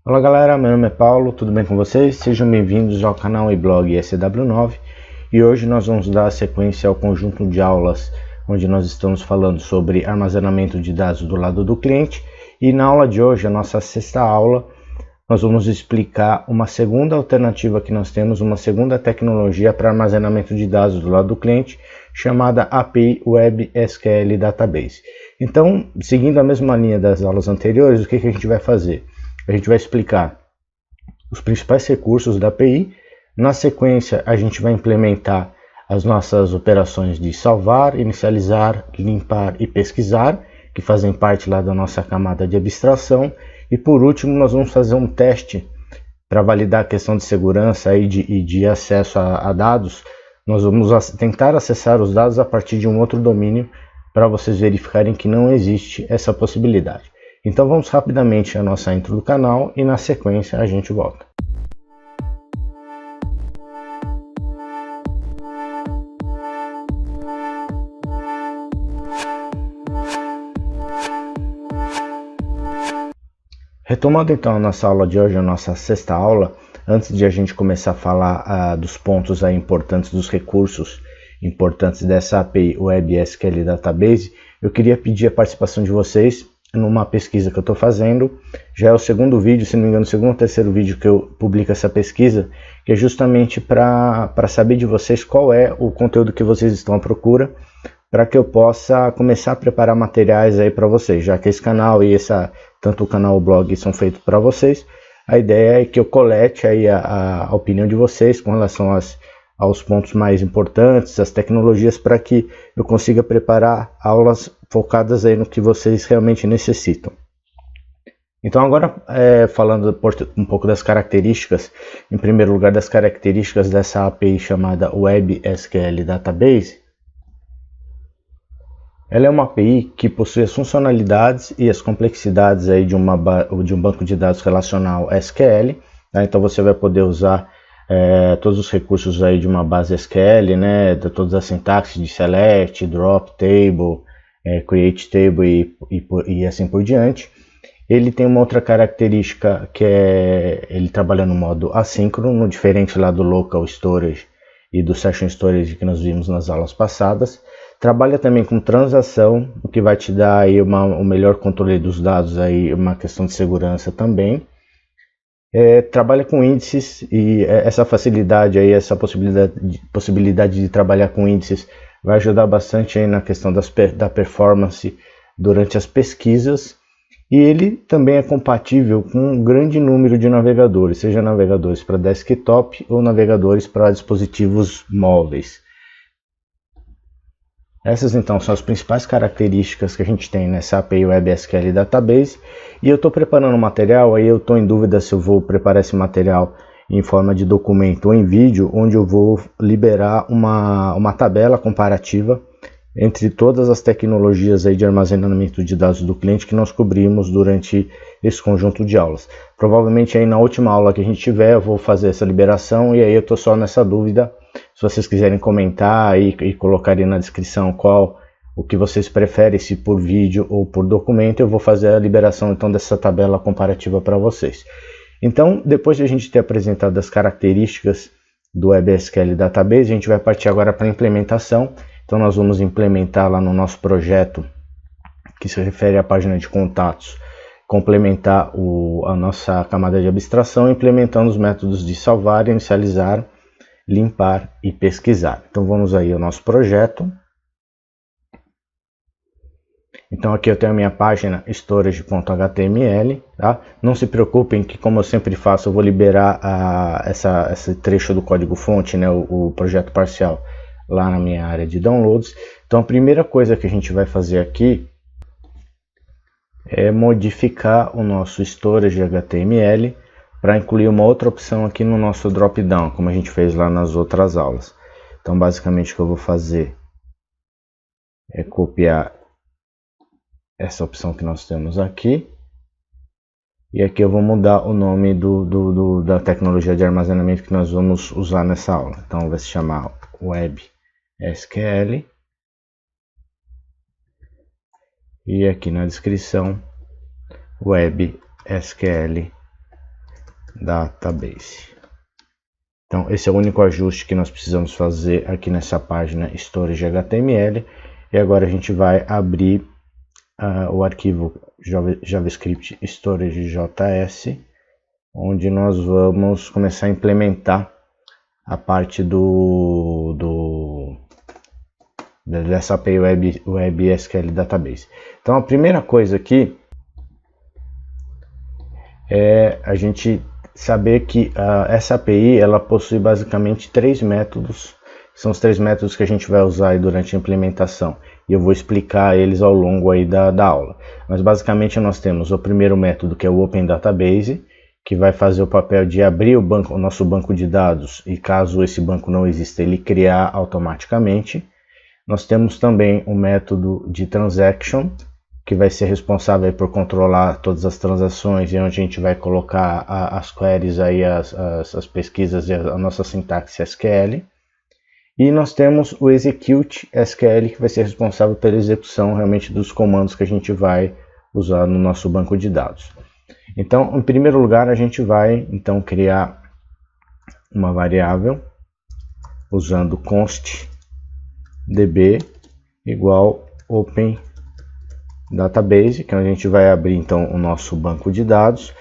Olá galera, meu nome é Paulo, tudo bem com vocês? Sejam bem-vindos ao canal e blog SW9 e hoje nós vamos dar sequência ao conjunto de aulas onde nós estamos falando sobre armazenamento de dados do lado do cliente e na aula de hoje, a nossa sexta aula, nós vamos explicar uma segunda alternativa que nós temos, uma segunda tecnologia para armazenamento de dados do lado do cliente chamada API Web SQL Database. Então, seguindo a mesma linha das aulas anteriores, o que a gente vai fazer? A gente vai explicar os principais recursos da API. Na sequência, a gente vai implementar as nossas operações de salvar, inicializar, limpar e pesquisar, que fazem parte lá da nossa camada de abstração. E por último, nós vamos fazer um teste para validar a questão de segurança e de acesso a dados. Nós vamos tentar acessar os dados a partir de um outro domínio para vocês verificarem que não existe essa possibilidade. Então vamos rapidamente à nossa intro do canal e na sequência a gente volta. Retomando então a nossa aula de hoje, a nossa sexta aula, antes de a gente começar a falar dos pontos aí importantes, dos recursos importantes dessa API Web SQL Database, eu queria pedir a participação de vocês numa pesquisa que eu estou fazendo. Já é o segundo vídeo, se não me engano, o segundo ou terceiro vídeo que eu publico essa pesquisa, que é justamente para saber de vocês qual é o conteúdo que vocês estão à procura, para que eu possa começar a preparar materiais aí para vocês, já que esse canal e tanto o canal e o blog são feitos para vocês. A ideia é que eu colete aí a opinião de vocês com relação aos pontos mais importantes, as tecnologias, para que eu consiga preparar aulas focadas aí no que vocês realmente necessitam. Então agora falando um pouco das características, em primeiro lugar das características dessa API chamada Web SQL Database. Ela é uma API que possui as funcionalidades e as complexidades aí de um banco de dados relacional SQL, tá? Então você vai poder usar todos os recursos aí de uma base SQL, né, de todas as sintaxes de select, drop, table, create table e assim por diante. Ele tem uma outra característica que é ele trabalha no modo assíncrono, diferente lá do local storage e do session storage que nós vimos nas aulas passadas. Trabalha também com transação, o que vai te dar aí o melhor controle dos dados, aí uma questão de segurança também. Trabalha com índices e essa facilidade aí, essa possibilidade de trabalhar com índices vai ajudar bastante aí na questão da performance durante as pesquisas. E ele também é compatível com um grande número de navegadores, seja navegadores para desktop ou navegadores para dispositivos móveis. Essas então são as principais características que a gente tem nessa API Web SQL Database. E eu estou preparando um material, aí eu estou em dúvida se eu vou preparar esse material em forma de documento ou em vídeo, onde eu vou liberar uma tabela comparativa entre todas as tecnologias aí de armazenamento de dados do cliente que nós cobrimos durante esse conjunto de aulas. Provavelmente aí na última aula que a gente tiver eu vou fazer essa liberação, e aí eu estou só nessa dúvida. Se vocês quiserem comentar e colocar aí na descrição o que vocês preferem, se por vídeo ou por documento, eu vou fazer a liberação então dessa tabela comparativa para vocês. Então, depois de a gente ter apresentado as características do Web SQL Database, a gente vai partir agora para a implementação. Então nós vamos implementar lá no nosso projeto, que se refere à página de contatos, complementar a nossa camada de abstração, implementando os métodos de salvar, inicializar, limpar e pesquisar. Então vamos aí ao nosso projeto. Então aqui eu tenho a minha página storage.html, tá? Não se preocupem que, como eu sempre faço, eu vou liberar esse trecho do código fonte, né, o projeto parcial, lá na minha área de downloads. Então a primeira coisa que a gente vai fazer aqui é modificar o nosso storage HTML para incluir uma outra opção aqui no nosso drop-down, como a gente fez lá nas outras aulas. Então basicamente o que eu vou fazer é copiar essa opção que nós temos aqui, e aqui eu vou mudar o nome da tecnologia de armazenamento que nós vamos usar nessa aula. Então vai se chamar Web SQL, e aqui na descrição Web SQL Database. Então esse é o único ajuste que nós precisamos fazer aqui nessa página Storage HTML. E agora a gente vai abrir o arquivo JavaScript Storage.js, onde nós vamos começar a implementar a parte dessa API Web SQL Database. Então a primeira coisa aqui é a gente saber que essa API ela possui basicamente 3 métodos. São os 3 métodos que a gente vai usar aí durante a implementação, e eu vou explicar eles ao longo aí da aula. Mas basicamente nós temos o primeiro método, que é o Open Database, que vai fazer o papel de abrir o nosso banco de dados, e caso esse banco não exista, ele criar automaticamente. Nós temos também o método de Transaction, que vai ser responsável por controlar todas as transações, e onde a gente vai colocar as queries, aí, as pesquisas e a nossa sintaxe SQL. E nós temos o Execute SQL, que vai ser responsável pela execução realmente dos comandos que a gente vai usar no nosso banco de dados. Então, em primeiro lugar, a gente vai então criar uma variável usando const db igual open database, que é onde a gente vai abrir então o nosso banco de dados.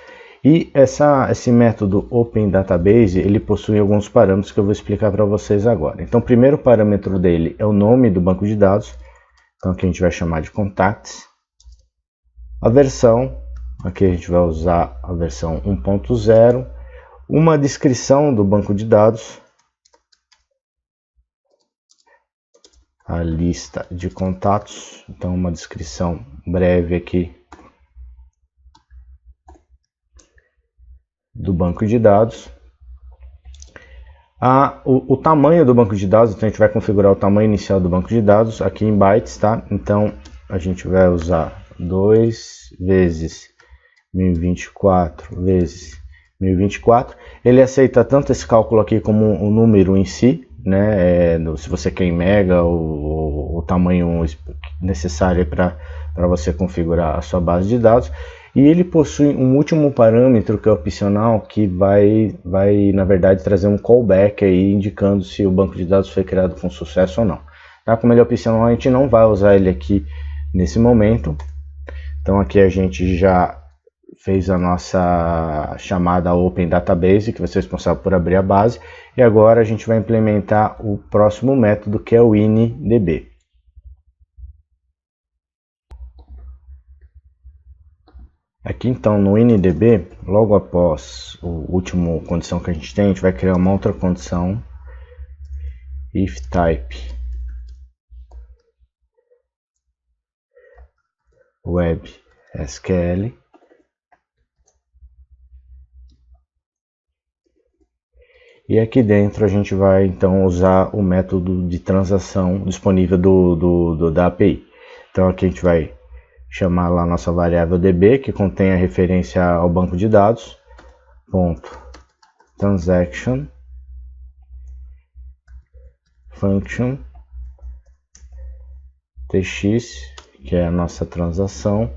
E esse método Open Database, ele possui alguns parâmetros que eu vou explicar para vocês agora. Então o primeiro parâmetro dele é o nome do banco de dados, então aqui a gente vai chamar de contacts. A versão, aqui a gente vai usar a versão 1.0. Uma descrição do banco de dados, a lista de contatos, então uma descrição breve aqui do banco de dados. O tamanho do banco de dados, então a gente vai configurar o tamanho inicial do banco de dados aqui em bytes, tá? Então a gente vai usar 2 vezes 1024 vezes 1024. Ele aceita tanto esse cálculo aqui como o número em si, né? Se você quer em mega, o tamanho necessário para você configurar a sua base de dados. E ele possui um último parâmetro que é opcional, que vai na verdade trazer um callback aí, indicando se o banco de dados foi criado com sucesso ou não. Tá? Como ele é opcional, a gente não vai usar ele aqui nesse momento. Então aqui a gente já fez a nossa chamada Open Database, que vai ser responsável por abrir a base. E agora a gente vai implementar o próximo método, que é o inDB. Aqui então no inDB, logo após a última condição que a gente vai criar uma outra condição, if type web SQL, e aqui dentro a gente vai então usar o método de transação disponível da API. Então aqui a gente vai chamar lá nossa variável db, que contém a referência ao banco de dados, ponto transaction function tx, que é a nossa transação.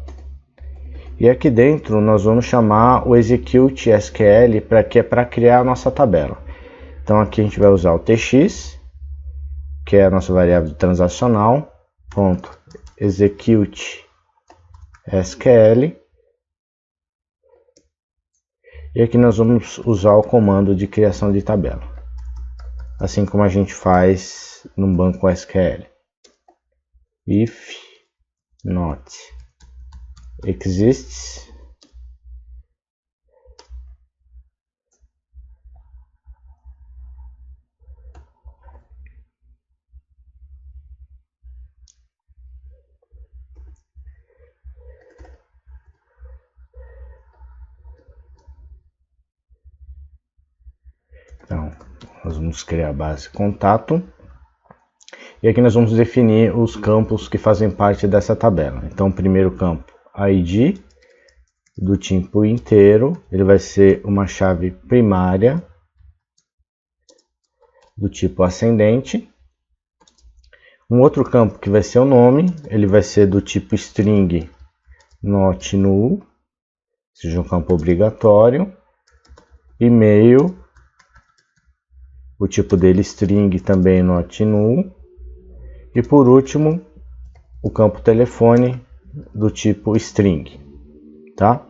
E aqui dentro nós vamos chamar o execute SQL, que é para criar a nossa tabela. Então aqui a gente vai usar o tx, que é a nossa variável transacional, ponto execute SQL, e aqui nós vamos usar o comando de criação de tabela, assim como a gente faz no banco SQL. If not exists então, nós vamos criar a base contato, e aqui nós vamos definir os campos que fazem parte dessa tabela. Então, o primeiro campo, ID, do tipo inteiro, ele vai ser uma chave primária do tipo ascendente. Um outro campo que vai ser o nome, ele vai ser do tipo string not null, ou seja, um campo obrigatório. e-mail, o tipo dele string, também not null, e por último o campo telefone do tipo string, tá?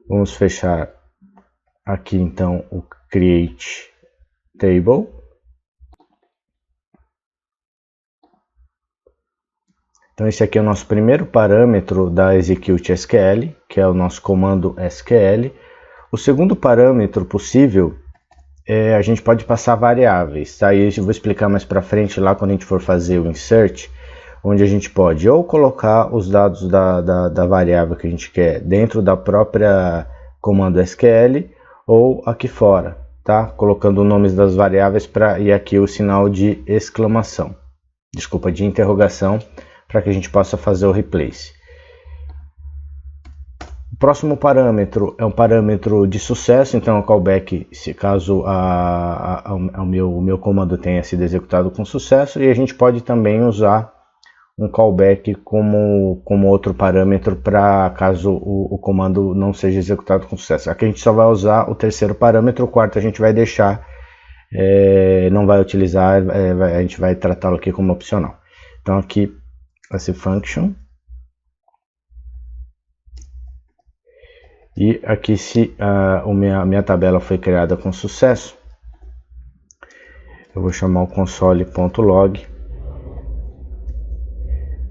Vamos fechar aqui então o create table. Então esse aqui é o nosso primeiro parâmetro da execute SQL, que é o nosso comando SQL. O segundo parâmetro possível a gente pode passar variáveis, tá? E eu vou explicar mais para frente lá quando a gente for fazer o insert, onde a gente pode ou colocar os dados da variável que a gente quer dentro da própria comando SQL ou aqui fora, tá? Colocando os nomes das variáveis e aqui o sinal de exclamação, desculpa, de interrogação, para que a gente possa fazer o replace. O próximo parâmetro é um parâmetro de sucesso, então é um callback se caso o meu comando tenha sido executado com sucesso, e a gente pode também usar um callback como outro parâmetro para caso o comando não seja executado com sucesso. Aqui a gente só vai usar o terceiro parâmetro, o quarto a gente vai deixar, não vai utilizar, a gente vai tratá-lo aqui como opcional. Então aqui esse function. E aqui se a minha tabela foi criada com sucesso, eu vou chamar o console.log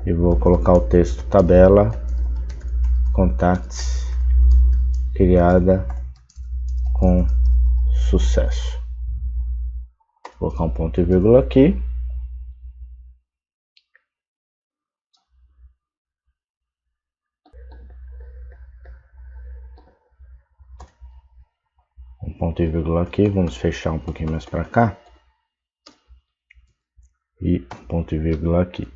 e vou colocar o texto tabela contacts criada com sucesso. Vou colocar um ponto e vírgula aqui. Ponto e vírgula aqui, vamos fechar um pouquinho mais para cá e ponto e vírgula aqui.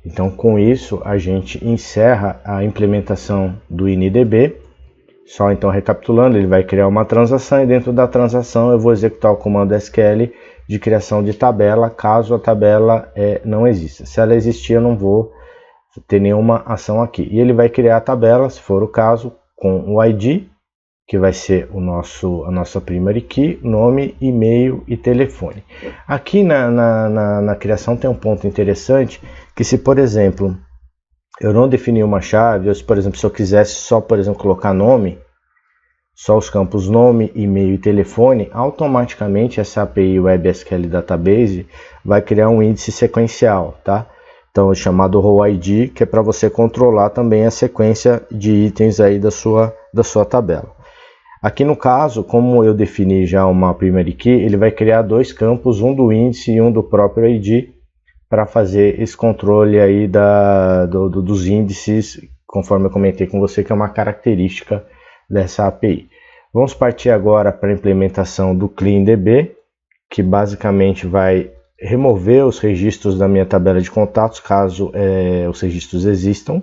Então com isso a gente encerra a implementação do INDB. Só então recapitulando, ele vai criar uma transação e dentro da transação eu vou executar o comando SQL de criação de tabela, caso a tabela não exista. Se ela existir, eu não vou ter nenhuma ação aqui. E ele vai criar a tabela, se for o caso, com o ID, que vai ser a nossa primary key, nome, e-mail e telefone. Aqui na criação tem um ponto interessante, que se, por exemplo, eu não definir uma chave, ou se, por exemplo, se eu quisesse só, por exemplo, colocar nome, só os campos nome, e-mail e telefone, automaticamente essa API Web SQL Database vai criar um índice sequencial, tá? Então é chamado row ID, que é para você controlar também a sequência de itens aí da sua tabela. Aqui no caso, como eu defini já uma primary key, ele vai criar dois campos, um do índice e um do próprio ID, para fazer esse controle aí dos índices, conforme eu comentei com você, que é uma característica dessa API. Vamos partir agora para a implementação do CleanDB, que basicamente vai remover os registros da minha tabela de contatos, caso os registros existam.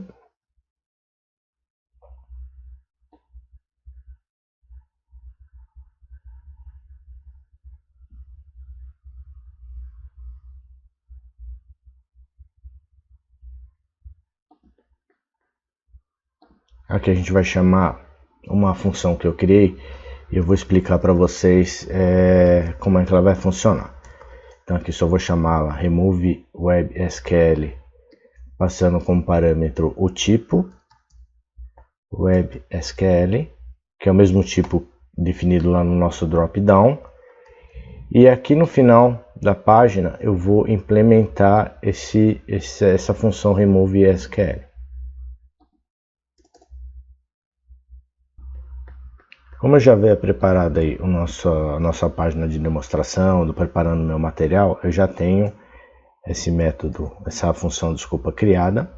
Aqui a gente vai chamar uma função que eu criei e eu vou explicar para vocês como é que ela vai funcionar. Então aqui só vou chamá-la remove web SQL, passando como parâmetro o tipo web SQL, que é o mesmo tipo definido lá no nosso drop-down. E aqui no final da página eu vou implementar essa função remove SQL. Como eu já havia preparado aí a nossa página de demonstração, preparando meu material, eu já tenho esse método, essa função, desculpa, criada.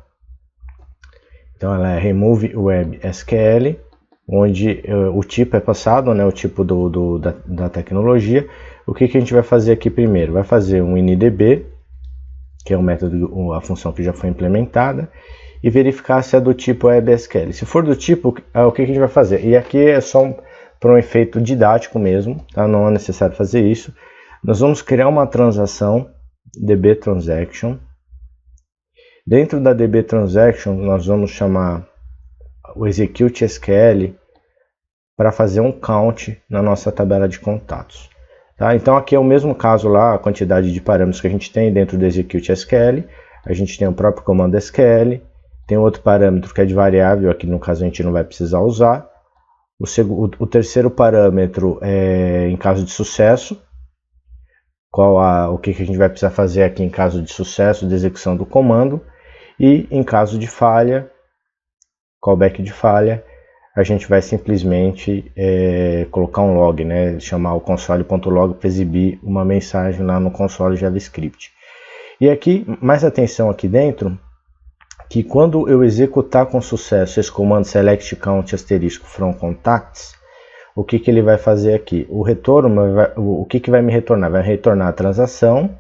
Então ela é remove web SQL, onde o tipo é passado, né, o tipo da tecnologia. O que a gente vai fazer aqui primeiro? Vai fazer um INDB, que é o método, a função que já foi implementada, e verificar se é do tipo web SQL. Se for do tipo, o que a gente vai fazer? E aqui é só para um efeito didático mesmo, tá? Não é necessário fazer isso. Nós vamos criar uma transação DB Transaction. Dentro da DB Transaction, nós vamos chamar o Execute SQL para fazer um count na nossa tabela de contatos. Tá? Então aqui é o mesmo caso lá, a quantidade de parâmetros que a gente tem dentro do execute SQL. A gente tem o próprio comando SQL, tem outro parâmetro que é de variável, aqui no caso a gente não vai precisar usar. O terceiro parâmetro é em caso de sucesso, o que a gente vai precisar fazer aqui em caso de sucesso de execução do comando. E em caso de falha, callback de falha, a gente vai simplesmente colocar um log, né? Chamar o console.log para exibir uma mensagem lá no console JavaScript. E aqui, mais atenção aqui dentro, que quando eu executar com sucesso esse comando select count asterisco from contacts, o que ele vai fazer aqui? O retorno, o que vai me retornar? Vai retornar a transação,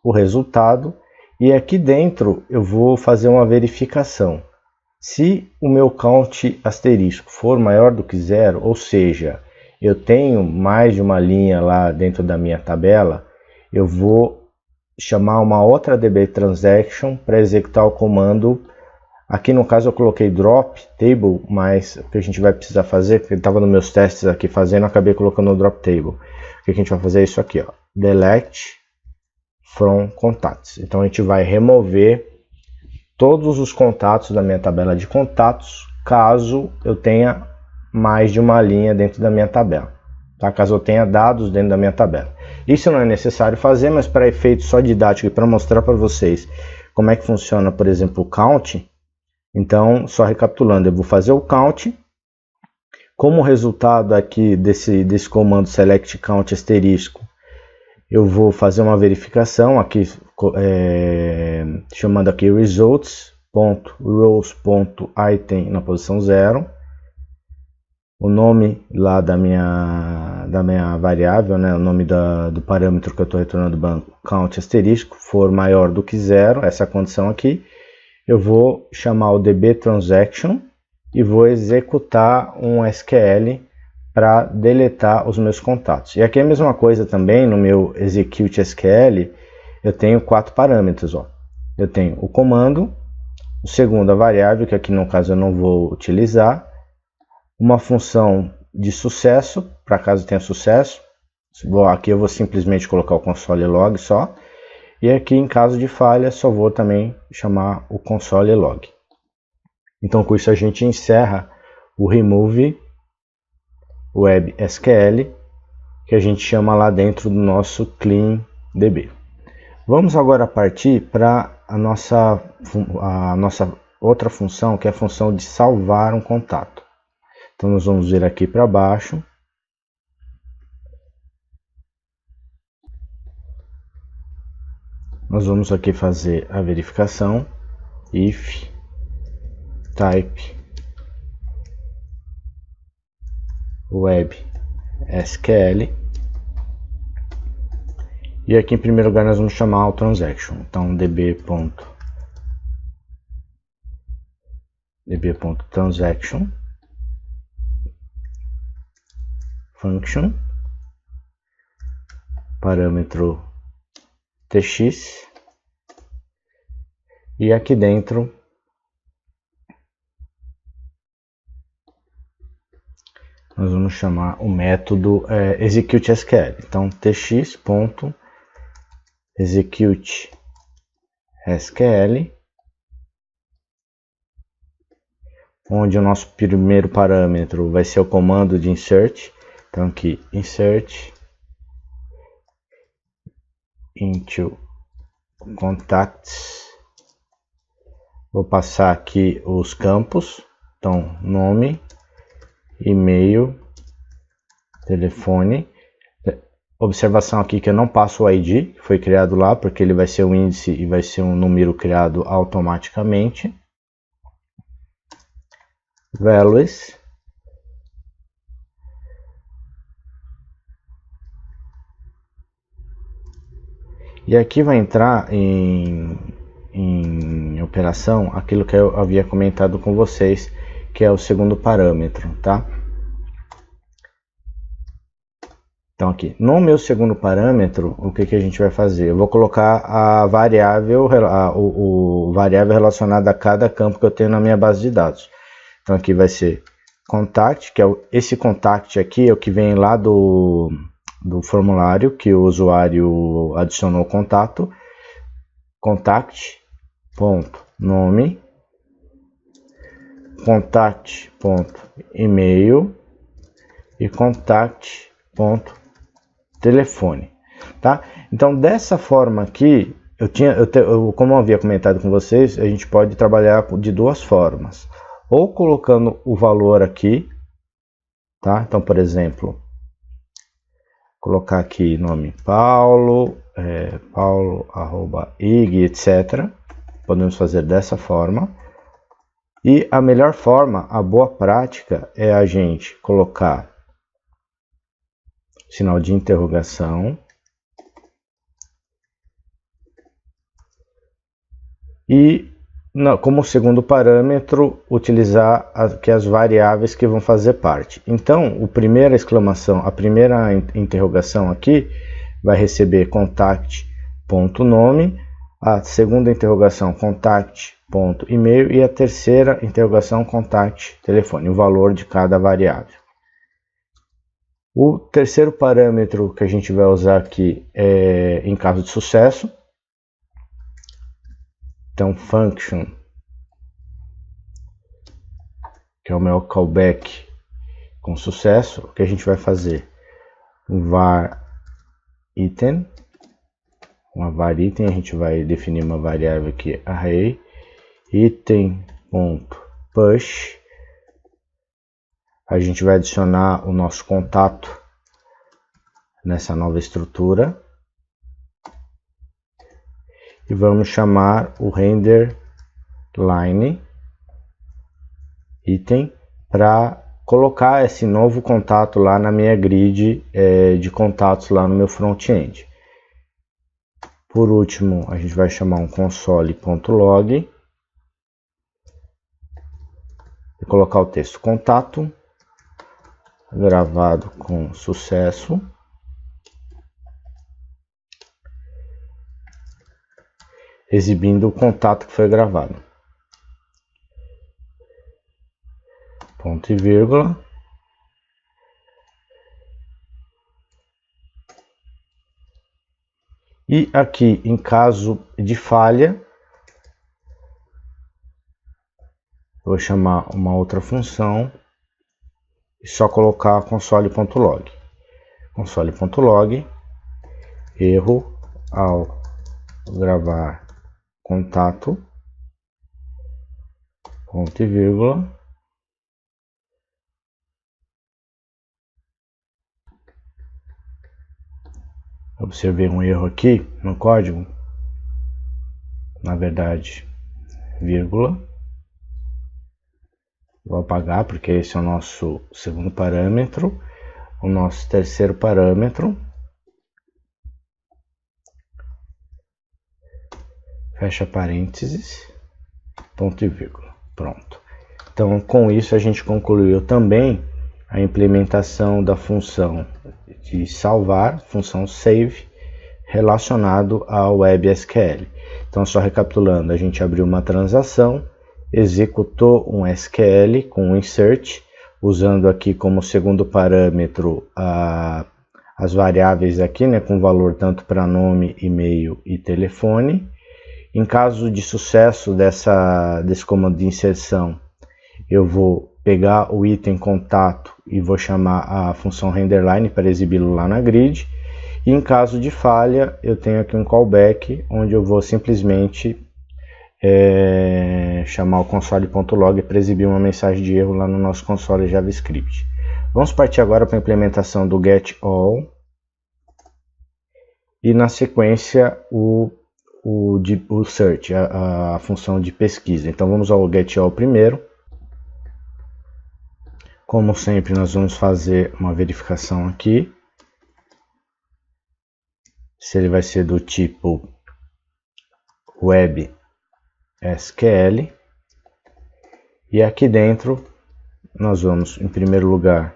o resultado, e aqui dentro eu vou fazer uma verificação. Se o meu count asterisco for maior do que 0, ou seja, eu tenho mais de uma linha lá dentro da minha tabela, eu vou chamar uma outra DB transaction para executar o comando. Aqui no caso eu coloquei drop table, mas o que a gente vai precisar fazer, porque ele estava nos meus testes aqui fazendo, eu acabei colocando o drop table. O que a gente vai fazer é isso aqui, ó, delete from contacts. Então a gente vai remover todos os contatos da minha tabela de contatos, caso eu tenha mais de uma linha dentro da minha tabela, tá? Caso eu tenha dados dentro da minha tabela. Isso não é necessário fazer, mas para efeito só didático e para mostrar para vocês como é que funciona, por exemplo, o count. Então, só recapitulando, eu vou fazer o count. Como resultado aqui desse comando select count asterisco, eu vou fazer uma verificação aqui, chamando aqui results.rows.item na posição 0. O nome lá da minha variável, né, o nome do parâmetro que eu estou retornando do banco, count asterisco, for maior do que 0, essa é a condição aqui. Eu vou chamar o DB transaction e vou executar um SQL para deletar os meus contatos. E aqui é a mesma coisa também, no meu execute SQL, eu tenho 4 parâmetros. Ó. Eu tenho o comando, o segundo a variável, que aqui no caso eu não vou utilizar, uma função de sucesso, para caso tenha sucesso. Aqui eu vou simplesmente colocar o console log só. E aqui em caso de falha, só vou também chamar o console log. Então com isso a gente encerra o remove web SQL, que a gente chama lá dentro do nosso clean DB. Vamos agora partir para a nossa outra função, que é a função de salvar um contato. Então nós vamos vir aqui para baixo. Nós vamos aqui fazer a verificação if type web SQL, e aqui em primeiro lugar nós vamos chamar o transaction. Então db.transaction function, parâmetro tx, e aqui dentro nós vamos chamar o método execute SQL. Então tx.execute SQL, onde o nosso primeiro parâmetro vai ser o comando de insert. Então aqui insert into contacts. Vou passar aqui os campos. Então nome, e-mail, telefone. Observação aqui que eu não passo o ID, que foi criado lá, porque ele vai ser um índice e vai ser um número criado automaticamente. Values. E aqui vai entrar em operação aquilo que eu havia comentado com vocês, que é o segundo parâmetro, tá? Então aqui, no meu segundo parâmetro, o que a gente vai fazer? Eu vou colocar a variável, variável relacionada a cada campo que eu tenho na minha base de dados. Então aqui vai ser contact, que é esse contact aqui é o que vem lá do formulário que o usuário adicionou contato. Contact.nome, contact.email e contact.telefone, tá? Então dessa forma aqui, como eu havia comentado com vocês, a gente pode trabalhar de duas formas, ou colocando o valor aqui, tá? Então, por exemplo, colocar aqui nome Paulo, Paulo@ig, etc. Podemos fazer dessa forma. E a melhor forma, a boa prática, é a gente colocar sinal de interrogação e, como segundo parâmetro, utilizar aqui as variáveis que vão fazer parte. Então, a primeira interrogação aqui vai receber contact.nome, a segunda interrogação contact.email e a terceira interrogação contact.telefone, o valor de cada variável. O terceiro parâmetro que a gente vai usar aqui é em caso de sucesso. Então, function, que é o meu callback com sucesso, o que a gente vai fazer? Var item, a gente vai definir uma variável aqui, array, item.push, a gente vai adicionar o nosso contato nessa nova estrutura. E vamos chamar o render line item para colocar esse novo contato lá na minha grid de contatos lá no meu front-end. Por último, a gente vai chamar um console.log e colocar o texto contato gravado com sucesso. Exibindo o contato que foi gravado. Ponto e vírgula. E aqui, em caso de falha, vou chamar uma outra função e só colocar console.log. Console.log, erro ao gravar contato, ponto e vírgula, observei um erro aqui no código, na verdade, vírgula, vou apagar porque esse é o nosso segundo parâmetro. O nosso terceiro parâmetro, fecha parênteses, ponto e vírgula, pronto. Então, com isso a gente concluiu também a implementação da função de salvar, função save, relacionado ao WebSQL. Então, só recapitulando, a gente abriu uma transação, executou um SQL com um insert, usando aqui como segundo parâmetro as variáveis aqui, né, com valor tanto para nome, e-mail e telefone. Em caso de sucesso desse comando de inserção, eu vou pegar o item contato e vou chamar a função renderLine para exibi-lo lá na grid. E em caso de falha, eu tenho aqui um callback, onde eu vou simplesmente chamar o console.log para exibir uma mensagem de erro lá no nosso console JavaScript. Vamos partir agora para a implementação do getAll e na sequência o search, a função de pesquisa. Então vamos ao getAll primeiro. Como sempre, nós vamos fazer uma verificação aqui, se ele vai ser do tipo WebSQL, e aqui dentro nós vamos, em primeiro lugar,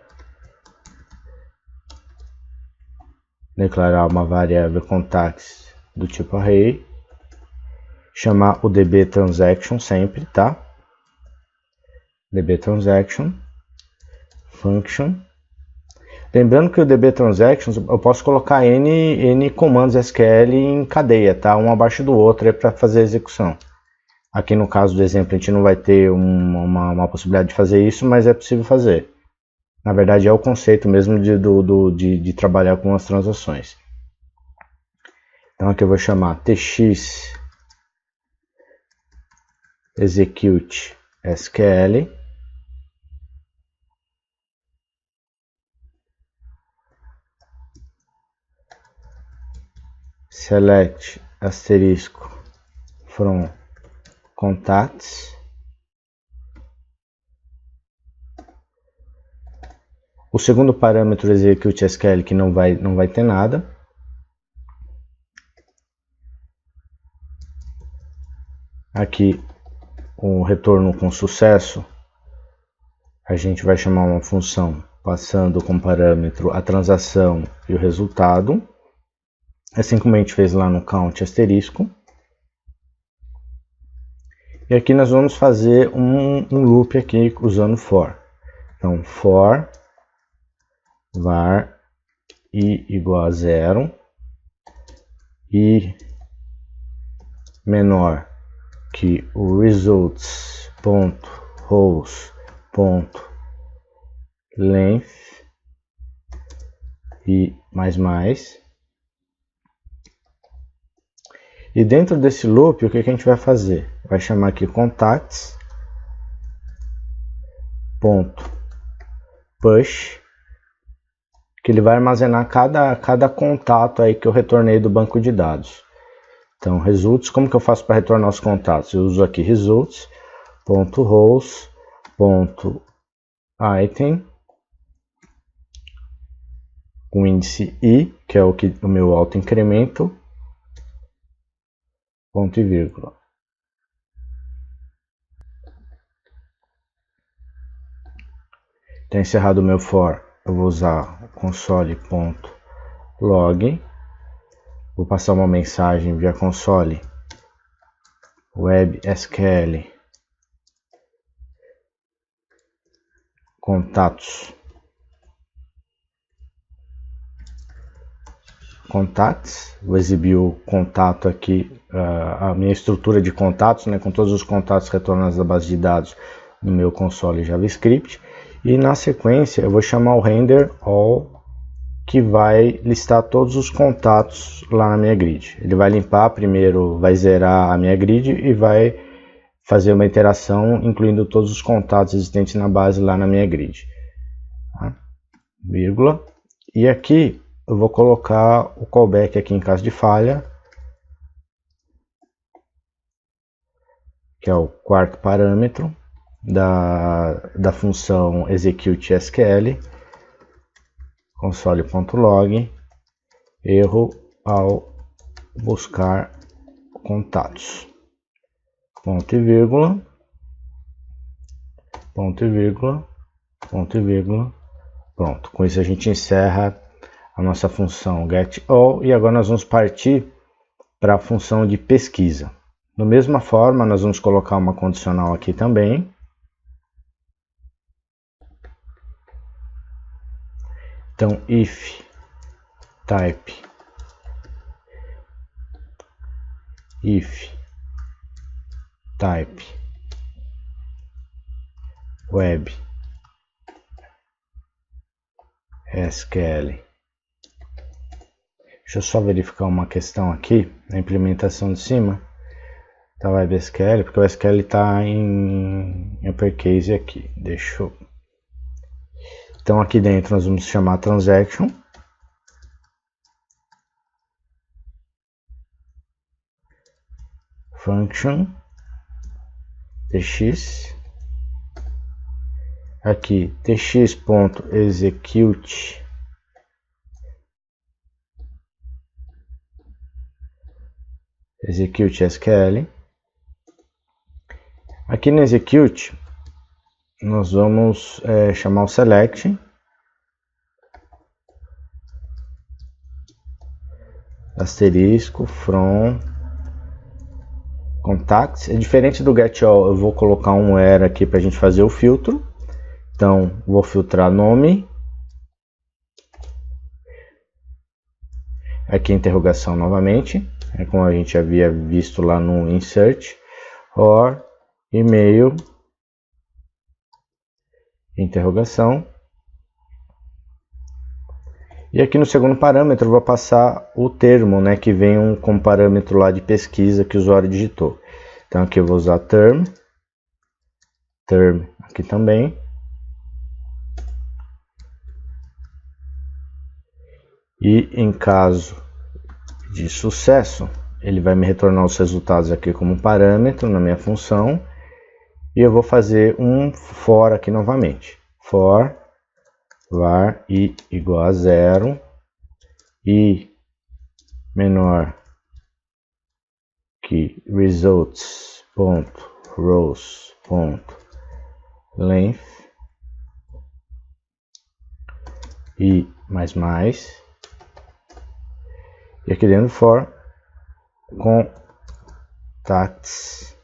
declarar uma variável contacts do tipo array, chamar o dbTransaction sempre, tá? dbTransaction. function. Lembrando que o DB Transactions eu posso colocar N comandos SQL em cadeia, tá? Um abaixo do outro para fazer a execução. Aqui no caso do exemplo a gente não vai ter uma possibilidade de fazer isso, mas é possível fazer. Na verdade é o conceito mesmo de trabalhar com as transações. Então aqui eu vou chamar tx execute SQL. Select asterisco from contacts. O segundo parâmetro execute SQL que não vai ter nada. Aqui o retorno com sucesso, a gente vai chamar uma função passando como parâmetro a transação e o resultado, assim como a gente fez lá no count asterisco. E aqui nós vamos fazer um loop aqui usando for. Então for var i igual a 0 e menor que o results.rows.length e mais. E dentro desse loop, o que a gente vai fazer? Vai chamar aqui contacts.push, que ele vai armazenar cada contato aí que eu retornei do banco de dados. Então, results, como que eu faço para retornar os contatos? Eu uso aqui results.rows.item com índice i, que é o meu autoincremento, ponto e vírgula. Então, encerrado o meu for, eu vou usar console.log. Vou passar uma mensagem via console web SQL contatos contacts. Vou exibir o contato aqui, a minha estrutura de contatos, né, com todos os contatos retornados da base de dados no meu console JavaScript. E na sequência eu vou chamar o render all, que vai listar todos os contatos lá na minha grid. Ele vai limpar primeiro, vai zerar a minha grid e vai fazer uma iteração incluindo todos os contatos existentes na base lá na minha grid. Tá? Vírgula. E aqui eu vou colocar o callback aqui em caso de falha, que é o quarto parâmetro da função execute SQL. Console.log, erro ao buscar contatos, ponto e vírgula, ponto e vírgula, ponto e vírgula. Pronto, com isso a gente encerra a nossa função getAll e agora nós vamos partir para a função de pesquisa. Da mesma forma, nós vamos colocar uma condicional aqui também. Então, if type web SQL. Deixa eu só verificar uma questão aqui na implementação de cima da web SQL, porque o SQL está em uppercase aqui. Deixa eu... Então aqui dentro nós vamos chamar transaction, function, tx, aqui tx.execute SQL. Aqui no execute nós vamos chamar o select, asterisco from contacts. É diferente do getAll, eu vou colocar um where aqui para a gente fazer o filtro. Então, vou filtrar nome. Aqui interrogação novamente, é como a gente havia visto lá no insert, or e-mail, interrogação. E aqui no segundo parâmetro eu vou passar o termo, né, que vem como parâmetro lá de pesquisa que o usuário digitou. Então aqui eu vou usar term aqui também. E em caso de sucesso, ele vai me retornar os resultados aqui como parâmetro na minha função. E eu vou fazer um for aqui novamente. For var i igual a 0 e menor que results.rows.length e mais. E aqui dentro for contacts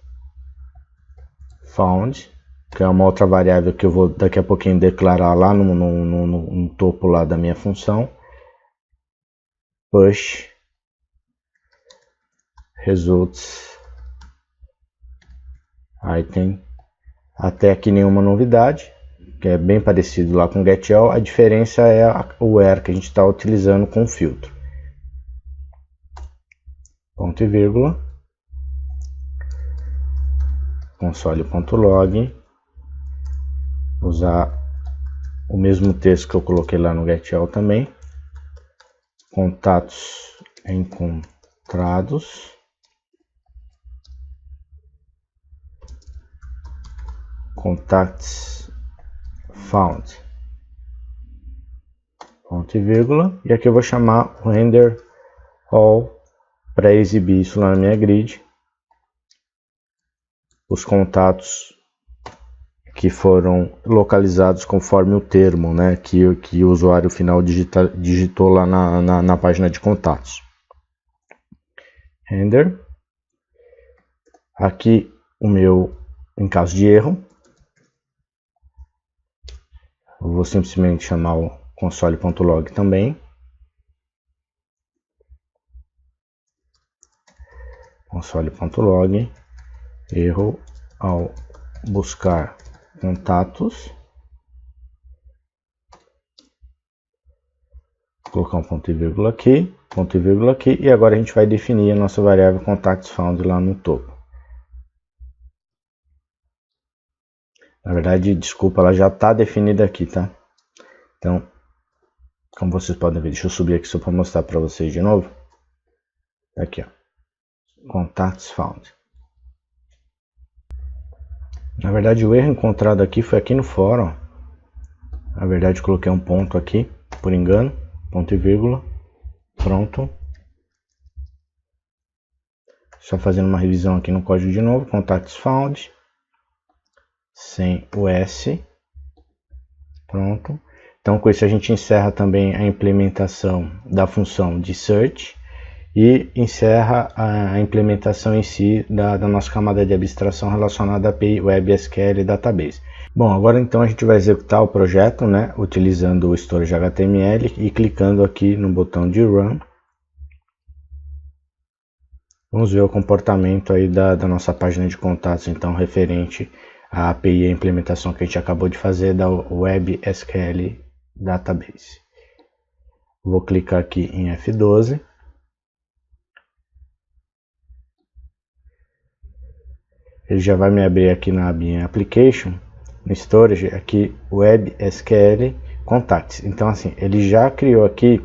found, que é uma outra variável que eu vou daqui a pouquinho declarar lá no topo lá da minha função. Push results item. Até aqui nenhuma novidade, que é bem parecido lá com getAll. A diferença é o where que a gente está utilizando com o filtro. Ponto e vírgula, console.log, usar o mesmo texto que eu coloquei lá no getAll também, contatos encontrados, contacts found, ponto e vírgula, e aqui eu vou chamar o render all para exibir isso lá na minha grid, os contatos que foram localizados conforme o termo, né, que o usuário final digitou lá na página de contatos. Render. Aqui em caso de erro, eu vou simplesmente chamar o console.log também. Console.log, erro ao buscar contatos, colocar um ponto e vírgula aqui, e agora a gente vai definir a nossa variável contacts found lá no topo. Na verdade, desculpa, ela já está definida aqui, tá? Então, como vocês podem ver, deixa eu subir aqui só para mostrar para vocês de novo. Aqui, ó. Contacts found. Na verdade, o erro encontrado aqui foi aqui no for, ó. Na verdade, coloquei um ponto aqui, por engano, ponto e vírgula, pronto. Só fazendo uma revisão aqui no código de novo, contacts found, sem o S, pronto. Então, com isso a gente encerra também a implementação da função de search e encerra a implementação em si da nossa camada de abstração relacionada à API Web SQL Database. Bom, agora então a gente vai executar o projeto, né, utilizando o storage HTML e clicando aqui no botão de Run. Vamos ver o comportamento aí da nossa página de contatos, então, referente à API e a implementação que a gente acabou de fazer da Web SQL Database. Vou clicar aqui em F12. Ele já vai me abrir aqui na abinha Application, no Storage, aqui Web SQL Contacts. Então, assim, ele já criou aqui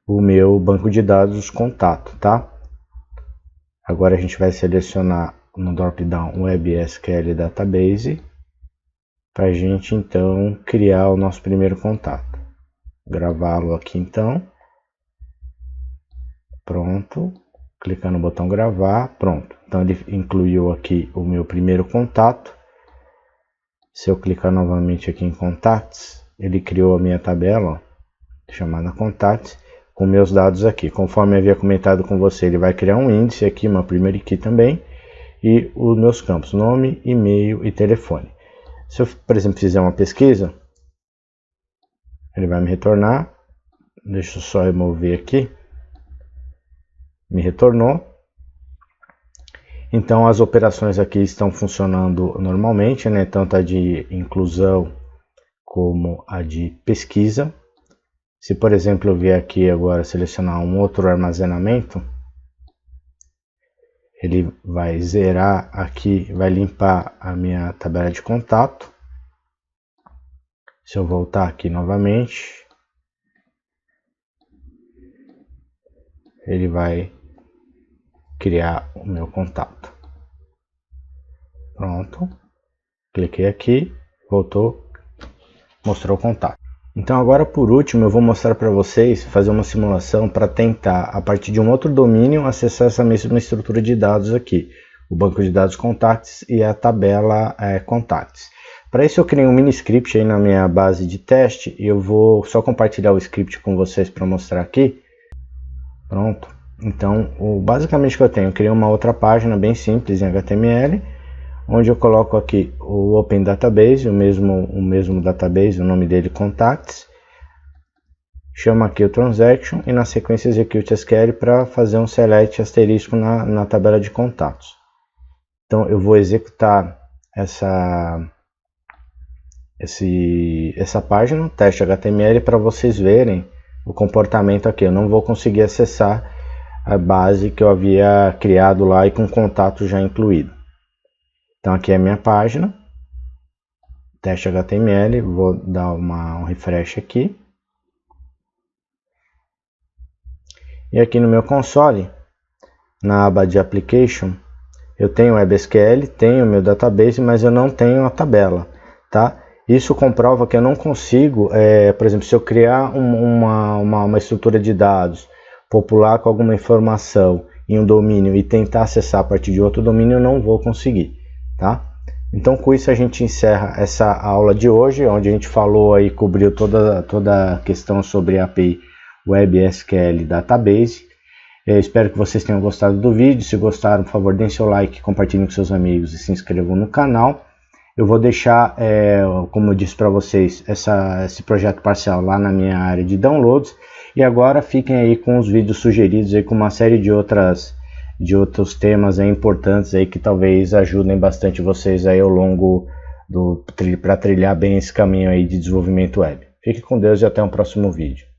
o meu banco de dados contato, tá? Agora a gente vai selecionar no drop-down Web SQL Database para a gente então criar o nosso primeiro contato. Gravá-lo aqui então. Pronto. Clicar no botão gravar, pronto. Então ele incluiu aqui o meu primeiro contato. Se eu clicar novamente aqui em Contacts, ele criou a minha tabela, ó, chamada Contacts, com meus dados aqui. Conforme eu havia comentado com você, ele vai criar um índice aqui, uma primary key também, e os meus campos, nome, e-mail e telefone. Se eu, por exemplo, fizer uma pesquisa, ele vai me retornar. Deixa eu só remover aqui. Me retornou. Então as operações aqui estão funcionando normalmente, né? Tanto a de inclusão como a de pesquisa. Se, por exemplo, eu vier aqui agora selecionar um outro armazenamento, ele vai zerar aqui, vai limpar a minha tabela de contato. Se eu voltar aqui novamente, ele vai criar o meu contato. Pronto. Cliquei aqui, voltou, mostrou o contato. Então agora, por último, eu vou mostrar para vocês, fazer uma simulação para tentar, a partir de um outro domínio, acessar essa mesma estrutura de dados aqui, o banco de dados Contacts e a tabela Contacts. Para isso eu criei um mini script aí na minha base de teste, e eu vou só compartilhar o script com vocês para mostrar aqui. Pronto. Então, basicamente o que eu tenho, eu criei uma outra página bem simples em HTML, onde eu coloco aqui o Open Database, o mesmo database, o nome dele Contacts. Chamo aqui o Transaction e na sequência Execute SQL para fazer um select asterisco na tabela de contatos. Então eu vou executar essa página, teste HTML, para vocês verem o comportamento aqui. Eu não vou conseguir acessar a base que eu havia criado lá e com contato já incluído. Então aqui é a minha página, teste HTML, vou dar um refresh aqui. E aqui no meu console, na aba de Application, eu tenho o WebSQL, tenho o meu database, mas eu não tenho a tabela, tá? Isso comprova que eu não consigo, por exemplo, se eu criar uma estrutura de dados, popular com alguma informação em um domínio e tentar acessar a partir de outro domínio, eu não vou conseguir. Tá? Então com isso a gente encerra essa aula de hoje, onde a gente falou aí, cobriu toda a questão sobre a API Web SQL Database. Eu espero que vocês tenham gostado do vídeo. Se gostaram, por favor, deem seu like, compartilhem com seus amigos e se inscrevam no canal. Eu vou deixar, como eu disse para vocês, esse projeto parcial lá na minha área de downloads. E agora fiquem aí com os vídeos sugeridos aí, com uma série de outros temas aí importantes aí que talvez ajudem bastante vocês aí ao longo para trilhar bem esse caminho aí de desenvolvimento web. Fique com Deus e até um próximo vídeo.